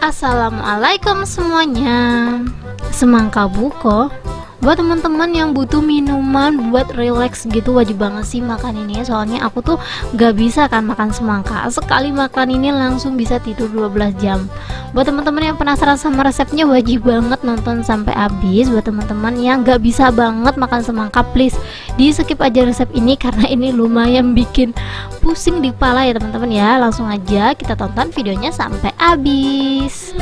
Assalamualaikum semuanya. Semangka buko. Buat teman-teman yang butuh minuman buat relax gitu, wajib banget sih makan ini. Soalnya aku tuh gak bisa kan makan semangka. Sekali makan ini langsung bisa tidur 12 jam. Buat teman-teman yang penasaran sama resepnya, wajib banget nonton sampai habis. Buat teman-teman yang gak bisa banget makan semangka, please di skip aja resep ini karena ini lumayan bikin pusing di kepala ya teman-teman ya. Langsung aja kita tonton videonya sampai habis.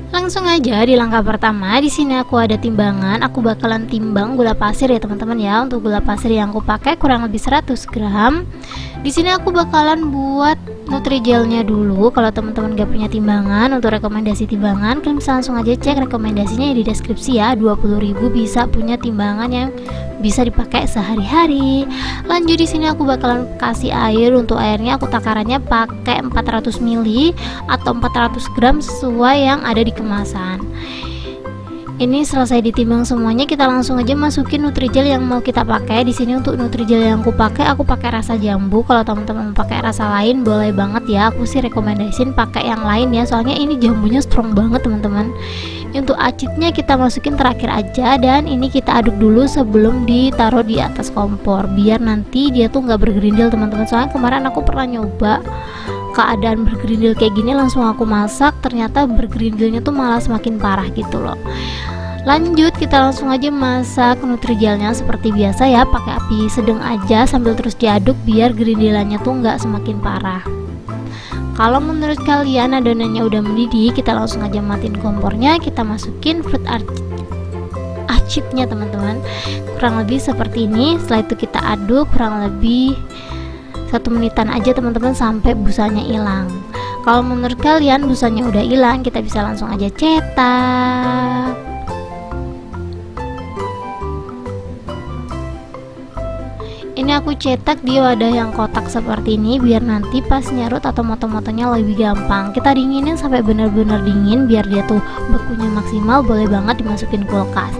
Langsung aja di langkah pertama. Di sini aku ada timbangan. Aku bakalan timbang gula pasir ya teman-teman ya. Untuk gula pasir yang aku pakai kurang lebih 100 gram. Di sini aku bakalan buat Nutrigelnya dulu. Kalau teman-teman gak punya timbangan, untuk rekomendasi timbangan kalian bisa langsung aja cek rekomendasinya di deskripsi ya. 20.000 bisa punya timbangan yang bisa dipakai sehari-hari. Lanjut di sini aku bakalan kasih air. Untuk airnya aku takarannya pakai 400 ml atau 400 gram sesuai yang ada di kemasan. Ini selesai ditimbang semuanya, kita langsung aja masukin Nutrigel yang mau kita pakai. Di sini untuk Nutrigel yang aku pakai rasa jambu. Kalau teman-teman mau pakai rasa lain boleh banget ya. Aku sih rekomendasiin pakai yang lain ya, soalnya ini jambunya strong banget teman-teman. Untuk acitnya kita masukin terakhir aja, dan ini kita aduk dulu sebelum ditaruh di atas kompor biar nanti dia tuh nggak bergerindil teman-teman. Soalnya kemarin aku pernah nyoba keadaan bergerindil kayak gini, langsung aku masak ternyata bergerindilnya tuh malah semakin parah gitu loh. Lanjut kita langsung aja masak Nutrigelnya seperti biasa ya, pakai api sedang aja sambil terus diaduk biar gerindilannya tuh nggak semakin parah. Kalau menurut kalian adonannya udah mendidih, kita langsung aja matiin kompornya, kita masukin fruit acitnya teman-teman, kurang lebih seperti ini. Setelah itu kita aduk kurang lebih 1 menitan aja teman-teman sampai busanya hilang. Kalau menurut kalian busanya udah hilang, kita bisa langsung aja cetak. Ini aku cetak di wadah yang kotak seperti ini biar nanti pas nyarut atau moto-motonya lebih gampang. Kita dinginin sampai benar-benar dingin biar dia tuh bekunya maksimal. Boleh banget dimasukin kulkas.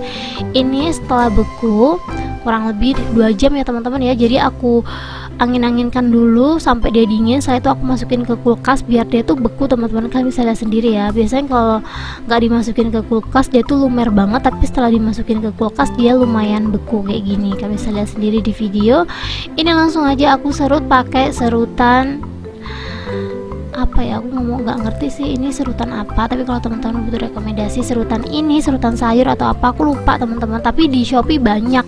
Ini setelah beku kurang lebih 2 jam ya teman-teman ya. Jadi aku angin-anginkan dulu sampai dia dingin. Setelah itu aku masukin ke kulkas biar dia tuh beku teman-teman. Kalian bisa lihat sendiri ya, biasanya kalau nggak dimasukin ke kulkas dia tuh lumer banget, tapi setelah dimasukin ke kulkas dia lumayan beku kayak gini. Kalian bisa lihat sendiri di video. Ini langsung aja aku serut pakai serutan apa ya, aku ngomong nggak ngerti sih ini serutan apa, tapi kalau teman-teman butuh rekomendasi serutan ini, serutan sayur atau apa, aku lupa teman-teman, tapi di Shopee banyak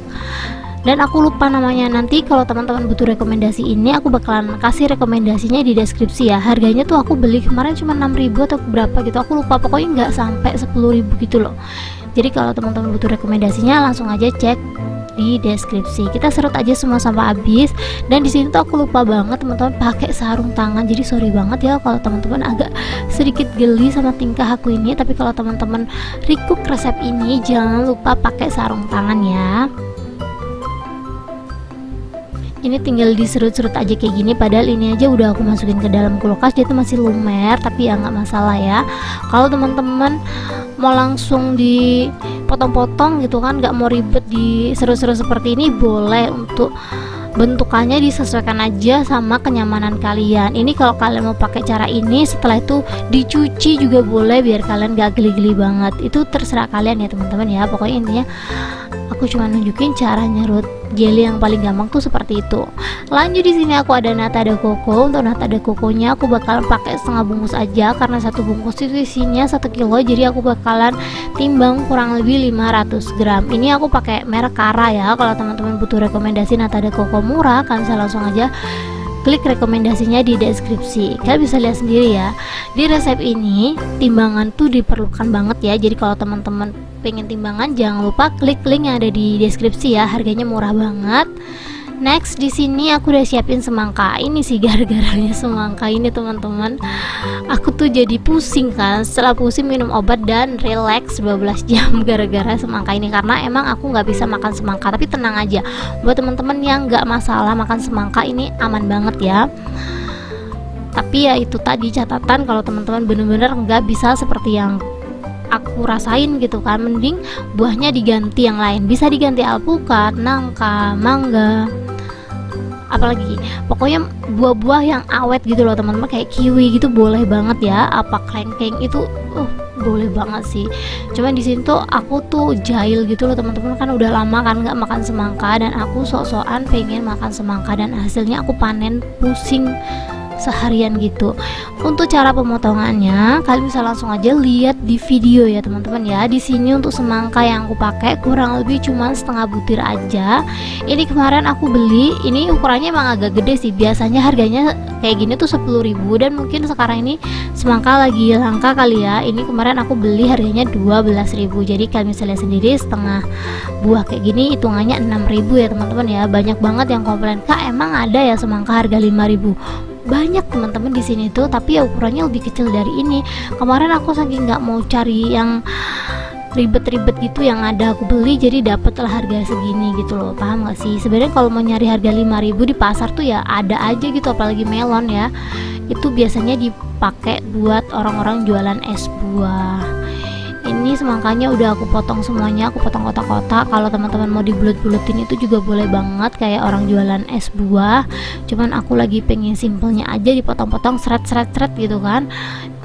dan aku lupa namanya. Nanti kalau teman-teman butuh rekomendasi ini aku bakalan kasih rekomendasinya di deskripsi ya. Harganya tuh aku beli kemarin cuma 6.000 atau berapa gitu, aku lupa, pokoknya nggak sampai 10.000 gitu loh. Jadi kalau teman-teman butuh rekomendasinya langsung aja cek di deskripsi. Kita serut aja semua sampai habis. Dan di sini tuh aku lupa banget teman-teman pakai sarung tangan. Jadi sorry banget ya kalau teman-teman agak sedikit geli sama tingkah aku ini, tapi kalau teman-teman recook resep ini jangan lupa pakai sarung tangan ya. Ini tinggal diserut-serut aja kayak gini, padahal ini aja udah aku masukin ke dalam kulkas, dia tuh masih lumer, tapi ya nggak masalah ya. Kalau teman-teman mau langsung dipotong-potong gitu kan, nggak mau ribet diserut-serut seperti ini, boleh. Untuk bentukannya disesuaikan aja sama kenyamanan kalian. Ini kalau kalian mau pakai cara ini, setelah itu dicuci juga boleh biar kalian gak geli-geli banget. Itu terserah kalian ya teman-teman ya. Pokoknya intinya aku cuma nunjukin cara nyerut jelly yang paling gampang tuh seperti itu. Lanjut di sini aku ada nata de coco. Untuk nata de coconya aku bakalan pakai setengah bungkus aja karena satu bungkus itu isinya 1 kilo. Jadi aku bakalan timbang kurang lebih 500 gram. Ini aku pakai merek Kara ya. Kalau teman-teman butuh rekomendasi nata de coco murah, kalian bisa langsung aja klik rekomendasinya di deskripsi. Kalian bisa lihat sendiri ya. Di resep ini timbangan tuh diperlukan banget ya. Jadi kalau teman-teman pengen timbangan jangan lupa klik link yang ada di deskripsi ya. Harganya murah banget. Next di sini aku udah siapin semangka. Ini sih gara-garanya semangka ini teman-teman, aku tuh jadi pusing kan. Setelah pusing minum obat dan relax 12 jam gara-gara semangka ini, karena emang aku nggak bisa makan semangka. Tapi tenang aja, buat teman-teman yang nggak masalah makan semangka ini aman banget ya. Tapi ya itu tadi catatan, kalau teman-teman bener-bener nggak bisa seperti yang aku rasain gitu kan, mending buahnya diganti yang lain. Bisa diganti alpukat, nangka, mangga, apalagi pokoknya buah-buah yang awet gitu loh teman-teman, kayak kiwi gitu boleh banget ya, apa klengkeng itu boleh banget sih. Cuman di sini tuh aku tuh jahil gitu loh teman-teman, kan udah lama kan nggak makan semangka, dan aku sok-sokan pengen makan semangka, dan hasilnya aku panen pusing seharian gitu. Untuk cara pemotongannya kalian bisa langsung aja lihat di video ya teman-teman ya. Di sini untuk semangka yang aku pakai kurang lebih cuma setengah butir aja. Ini kemarin aku beli, ini ukurannya emang agak gede sih, biasanya harganya kayak gini tuh 10.000, dan mungkin sekarang ini semangka lagi langka kali ya. Ini kemarin aku beli harganya 12.000, jadi kalian bisa lihat sendiri setengah buah kayak gini hitungannya 6.000 ya teman-teman ya. Banyak banget yang komplain, kak emang ada ya semangka harga 5.000? Banyak teman-teman di sini tuh, tapi ya ukurannya lebih kecil dari ini. Kemarin aku saking nggak mau cari yang ribet-ribet gitu, yang ada aku beli, jadi dapatlah harga segini gitu loh. Paham gak sih? Sebenarnya kalau mau nyari harga 5.000 di pasar tuh ya ada aja gitu, apalagi melon ya, itu biasanya dipakai buat orang-orang jualan es buah. Ini semangkanya udah aku potong semuanya, aku potong kotak-kotak. Kalau teman-teman mau dibulet-buletin itu juga boleh banget kayak orang jualan es buah, cuman aku lagi pengen simpelnya aja, dipotong-potong seret-seret gitu kan,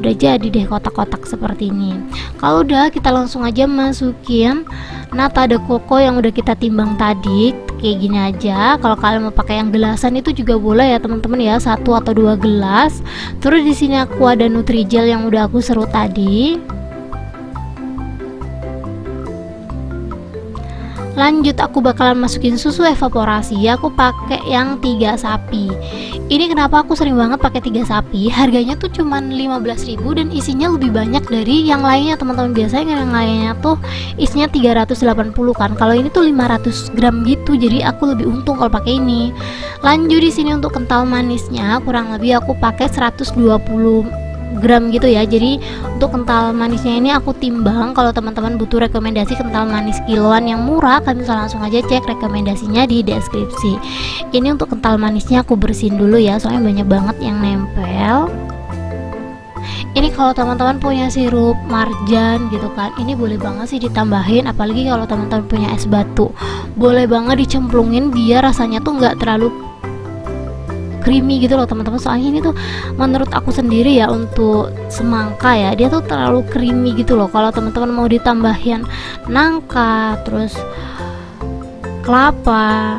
udah jadi deh kotak-kotak seperti ini. Kalau udah, kita langsung aja masukin nata de coco yang udah kita timbang tadi kayak gini aja. Kalau kalian mau pakai yang gelasan itu juga boleh ya teman-teman ya, 1 atau 2 gelas. Terus di sini aku ada Nutrijel yang udah aku serut tadi. Lanjut aku bakalan masukin susu evaporasi, aku pakai yang 3 sapi. Ini kenapa aku sering banget pakai 3 sapi, harganya tuh cuman 15.000 dan isinya lebih banyak dari yang lainnya teman-teman. Biasanya yang lainnya tuh isinya 380 kan, kalau ini tuh 500 gram gitu, jadi aku lebih untung kalau pakai ini. Lanjut di sini untuk kental manisnya kurang lebih aku pakai 120 gram gitu ya. Jadi untuk kental manisnya ini aku timbang. Kalau teman-teman butuh rekomendasi kental manis kiloan yang murah, kalian bisa langsung aja cek rekomendasinya di deskripsi. Ini untuk kental manisnya aku bersihin dulu ya, soalnya banyak banget yang nempel. Ini kalau teman-teman punya sirup marjan gitu kan, ini boleh banget sih ditambahin, apalagi kalau teman-teman punya es batu, boleh banget dicemplungin biar rasanya tuh nggak terlalu creamy gitu loh teman-teman. Soalnya ini tuh menurut aku sendiri ya, untuk semangka ya, dia tuh terlalu creamy gitu loh. Kalau teman-teman mau ditambahin nangka, terus kelapa,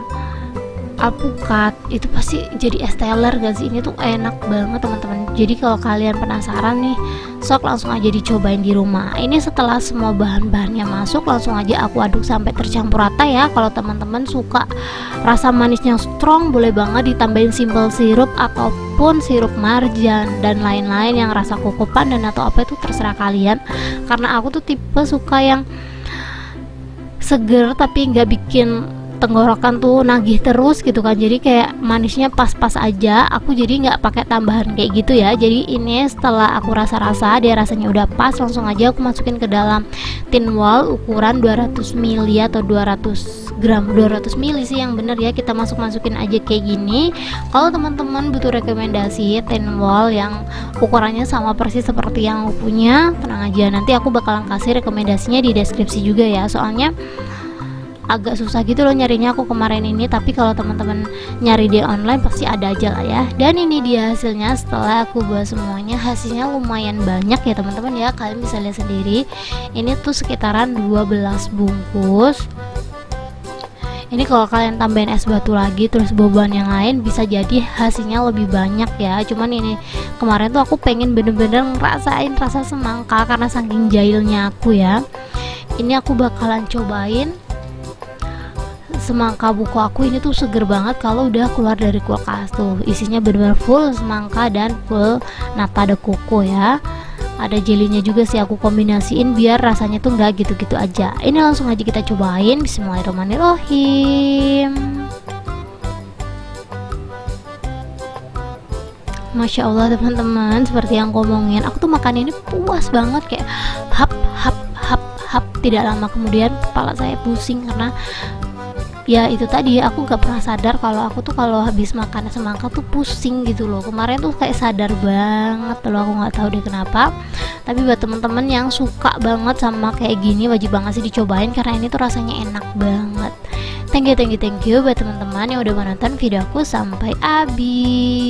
alpukat, itu pasti jadi es teler gak sih? Ini tuh enak banget teman-teman. Jadi kalau kalian penasaran nih, sok langsung aja dicobain di rumah. Ini setelah semua bahan-bahannya masuk, langsung aja aku aduk sampai tercampur rata ya. Kalau teman-teman suka rasa manisnya strong, boleh banget ditambahin simple sirup ataupun sirup marjan dan lain-lain yang rasa koko pandan atau apa, itu terserah kalian. Karena aku tuh tipe suka yang seger tapi nggak bikin tenggorokan tuh nagih terus gitu kan, jadi kayak manisnya pas-pas aja. Aku jadi nggak pakai tambahan kayak gitu ya. Jadi ini setelah aku rasa-rasa dia rasanya udah pas, langsung aja aku masukin ke dalam tin wall ukuran 200 ml atau 200 gram, 200 ml sih yang bener ya. Kita masukin aja kayak gini. Kalau teman-teman butuh rekomendasi tin wall yang ukurannya sama persis seperti yang aku punya, tenang aja, nanti aku bakalan kasih rekomendasinya di deskripsi juga ya. Soalnya agak susah gitu loh nyarinya aku kemarin ini, tapi kalau teman-teman nyari di online pasti ada aja lah ya. Dan ini dia hasilnya setelah aku buat semuanya. Hasilnya lumayan banyak ya teman-teman ya, kalian bisa lihat sendiri. Ini tuh sekitaran 12 bungkus. Ini kalau kalian tambahin es batu lagi terus boban yang lain, bisa jadi hasilnya lebih banyak ya. Cuman ini kemarin tuh aku pengen bener-bener ngerasain rasa semangka karena saking jahilnya aku ya. Ini aku bakalan cobain semangka buku aku. Ini tuh seger banget kalau udah keluar dari kulkas tuh. Isinya benar-benar full semangka dan full nata de coco ya. Ada jelinya juga sih aku kombinasiin biar rasanya tuh nggak gitu-gitu aja. Ini langsung aja kita cobain. Bismillahirrahmanirrahim. Masya Allah teman-teman, seperti yang ngomongin, aku tuh makan ini puas banget, kayak hap hap hap hap. Tidak lama kemudian kepala saya pusing karena ya itu tadi, aku gak pernah sadar kalau aku tuh kalau habis makan semangka tuh pusing gitu loh. Kemarin tuh kayak sadar banget loh, aku nggak tahu deh kenapa. Tapi buat temen-temen yang suka banget sama kayak gini, wajib banget sih dicobain karena ini tuh rasanya enak banget. Thank you buat teman-teman yang udah menonton video aku sampai habis.